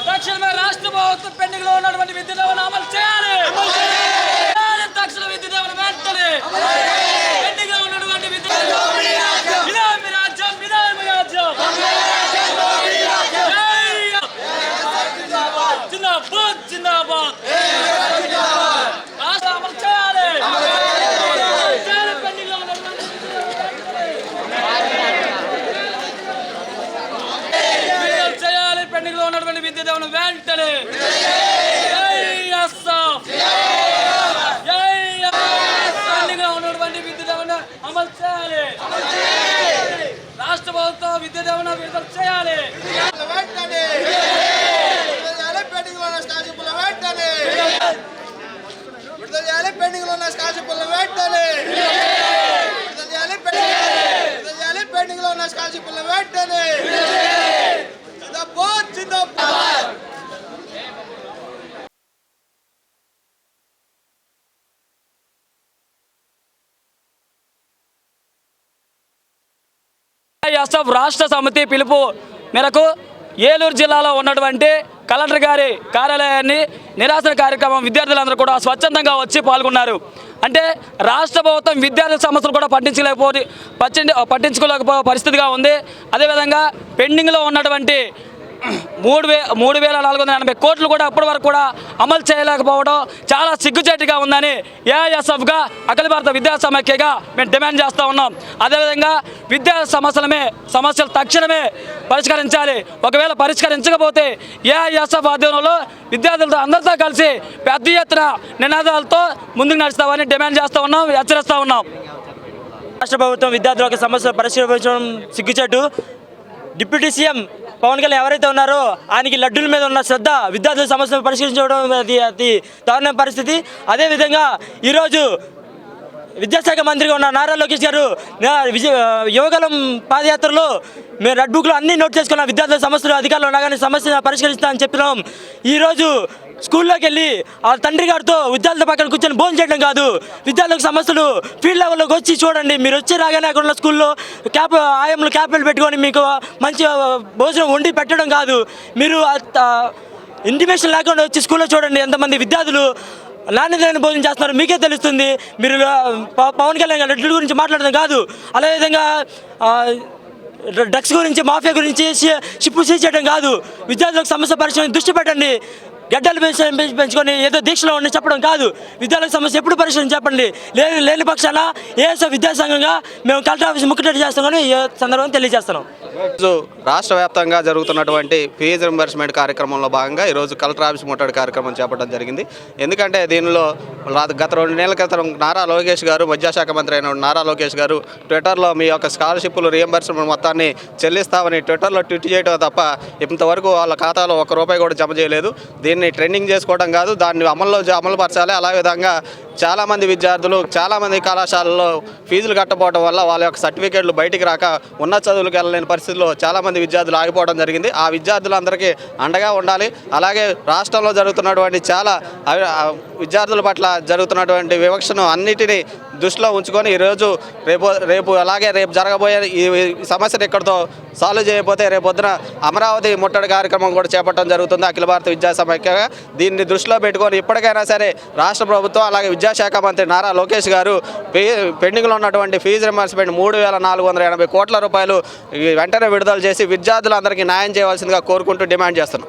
తక్షణమే రాష్ట్ర ప్రభుత్వం పెండింగ్లో ఉన్నటువంటి విద్యుత్ సేవలను అమలు చేయాలి. తక్షణ విద్యుత్ సేవలు వెంటనే పెండింగ్లో ఉన్నటువంటి విద్యుత్ ఇదామి రాజ్యం ఇదామి రాజ్యం జిందాబాద్ జిందాబాద్ రాష్ట్ర అమలు చేయాలి. పెండింగ్లో ఉన్నటువంటి చేయాలి. పెండింగ్లో ఉన్నటువంటి విద్యుత్ సేవలను వెంటనే అమలు చేయాలి. రాష్ట్ర ప్రభుత్వం విద్యుత్ సేవలను విడుదల చేయాలి. పెండింగ్ లో ఉన్న స్కాలర్షిప్ల వెంటనే పెండింగ్ లో ఉన్న స్కాలర్షిప్ల వెంటనే జిందాబాద్ జిందాబాద్. ఎస్ఎఫ్ రాష్ట్ర సమితి పిలుపు మేరకు ఏలూరు జిల్లాలో ఉన్నటువంటి కలెక్టర్ గారి కార్యాలయాన్ని నిరాశన కార్యక్రమం విద్యార్థులందరూ కూడా స్వచ్ఛందంగా వచ్చి పాల్గొన్నారు. అంటే రాష్ట్ర ప్రభుత్వం విద్యార్థుల సమస్యలు కూడా పట్టించుకోలేకపోయే పరిస్థితిగా ఉంది. అదేవిధంగా పెండింగ్లో ఉన్నటువంటి 3,480 కోట్లు కూడా అప్పటి వరకు కూడా అమలు చేయలేకపోవడం చాలా సిగ్గుచేటుగా ఉందని ఏఐఎస్ఎఫ్గా అఖిల భారత విద్యా సమాఖ్యగా మేము డిమాండ్ చేస్తూ ఉన్నాం. అదేవిధంగా విద్యా సమస్యలు తక్షణమే పరిష్కరించాలి. ఒకవేళ పరిష్కరించకపోతే ఏఐఎస్ఎఫ్ ఆధ్వర్యంలో విద్యార్థులతో అందరితో కలిసి పెద్ద ఎత్తున నినాదాలతో ముందుకు నడుస్తామని డిమాండ్ చేస్తూ ఉన్నాం, హెచ్చరిస్తూ ఉన్నాం. రాష్ట్ర ప్రభుత్వం విద్యార్థుల సమస్యలు పరిష్కరించడం సిగ్గుచేటు. డిప్యూటీ సీఎం పవన్ కళ్యాణ్ ఎవరైతే ఉన్నారో ఆయనకి లడ్డూల మీద ఉన్న శ్రద్ధ విద్యార్థుల సమస్యలు పరిష్కరించడం అతి దారుణ పరిస్థితి. అదేవిధంగా ఈరోజు విద్యాశాఖ మంత్రిగా ఉన్న నారా లోకేష్ గారు యువగలం పాదయాత్రలో మేము రెడ్ బుక్లో అన్ని నోట్ చేసుకున్న విద్యార్థుల సమస్యలు అధికారులు ఉన్నా కానీ సమస్యను పరిష్కరిస్తామని చెప్పినాం. ఈరోజు స్కూల్లోకి వెళ్ళి ఆ తండ్రి గారితో విద్యార్థుల పక్కన కూర్చొని భోజనం చేయడం కాదు, విద్యార్థులకు సమస్యలు ఫీల్డ్ లెవెల్లోకి వచ్చి చూడండి. మీరు వచ్చి రాగానే అక్కడ ఉన్న స్కూల్లో క్యాప్లు పెట్టుకొని మీకు మంచి భోజనం వండి పెట్టడం కాదు, మీరు ఇంటిమేషన్ లేకుండా వచ్చి స్కూల్లో చూడండి ఎంతమంది విద్యార్థులు నాణ్యతమైన భోజనం చేస్తున్నారు మీకే తెలుస్తుంది. మీరు పవన్ కళ్యాణ్ రెడ్డి గురించి మాట్లాడడం కాదు, అదేవిధంగా డ్రగ్స్ గురించి మాఫియా గురించి షిప్పు సీజ్ చేయడం కాదు, విద్యార్థులకు సమస్య పరిష్కరణ దృష్టి పెట్టండి. గడ్డలు పెంచుకొని ఏదో దీక్షలో ఉండి చెప్పడం కాదు, విద్యార్థుల సమస్య ఎప్పుడు పరిష్కరించి చెప్పండి. లేని పక్షాన ఏఎస్ఎఫ్ విద్యాసంఘంగా మేము కలెక్టర్ ఆఫీస్ ముఖ్యమంత్రి చేస్తామని ఈ సందర్భంగా తెలియజేస్తున్నాం. ఈరోజు రాష్ట్ర వ్యాప్తంగా జరుగుతున్నటువంటి ఫీజు రింబర్స్మెంట్ కార్యక్రమంలో భాగంగా ఈరోజు కలెక్టర్ ఆఫీస్ ముట్టడి కార్యక్రమం చేపట్టడం జరిగింది. ఎందుకంటే దీనిలో గత 2 నెలల క్రితం నారా లోకేష్ గారు, విద్యాశాఖ మంత్రి అయిన నారా లోకేష్ గారు ట్విట్టర్లో మీ యొక్క స్కాలర్షిప్లు రీఎంబర్స్మెంట్ మొత్తాన్ని చెల్లిస్తామని ట్విట్టర్లో ట్వీట్ చేయడం తప్ప ఇంతవరకు వాళ్ళ ఖాతాలో ₹1 కూడా జమ చేయలేదు. దీన్ని ట్రెండింగ్ చేసుకోవడం కాదు, దాన్ని అమలుపరచాలి. అలా విధంగా చాలామంది విద్యార్థులు చాలామంది కళాశాలలో ఫీజులు కట్టకపోవడం వల్ల వాళ్ళ యొక్క సర్టిఫికేట్లు బయటికి రాక ఉన్నత చదువులకు వెళ్ళలేని పరిస్థితుల్లో చాలామంది విద్యార్థులు ఆగిపోవడం జరిగింది. ఆ విద్యార్థులందరికీ అండగా ఉండాలి. అలాగే రాష్ట్రంలో జరుగుతున్నటువంటి చాలా విద్యార్థుల పట్ల జరుగుతున్నటువంటి వివక్షను అన్నిటినీ దృష్టిలో ఉంచుకొని ఈరోజు రేపు జరగబోయే ఈ సమస్యను ఇక్కడితో సాల్వ్ చేయకపోతే రేపొద్దున అమరావతి ముట్టడి కార్యక్రమం కూడా చేపట్టడం జరుగుతుంది అఖిల భారత విద్యా సమాఖ్యగా. దీన్ని దృష్టిలో పెట్టుకొని ఇప్పటికైనా సరే రాష్ట్ర ప్రభుత్వం అలాగే విద్యాశాఖ మంత్రి నారా లోకేష్ గారు పెండింగ్లో ఉన్నటువంటి ఫీజు రింబర్స్మెంట్ ₹3,480 కోట్ల వెంటనే విడుదల చేసి విద్యార్థులందరికీ న్యాయం చేయవలసిందిగా కోరుకుంటూ డిమాండ్ చేస్తున్నాం.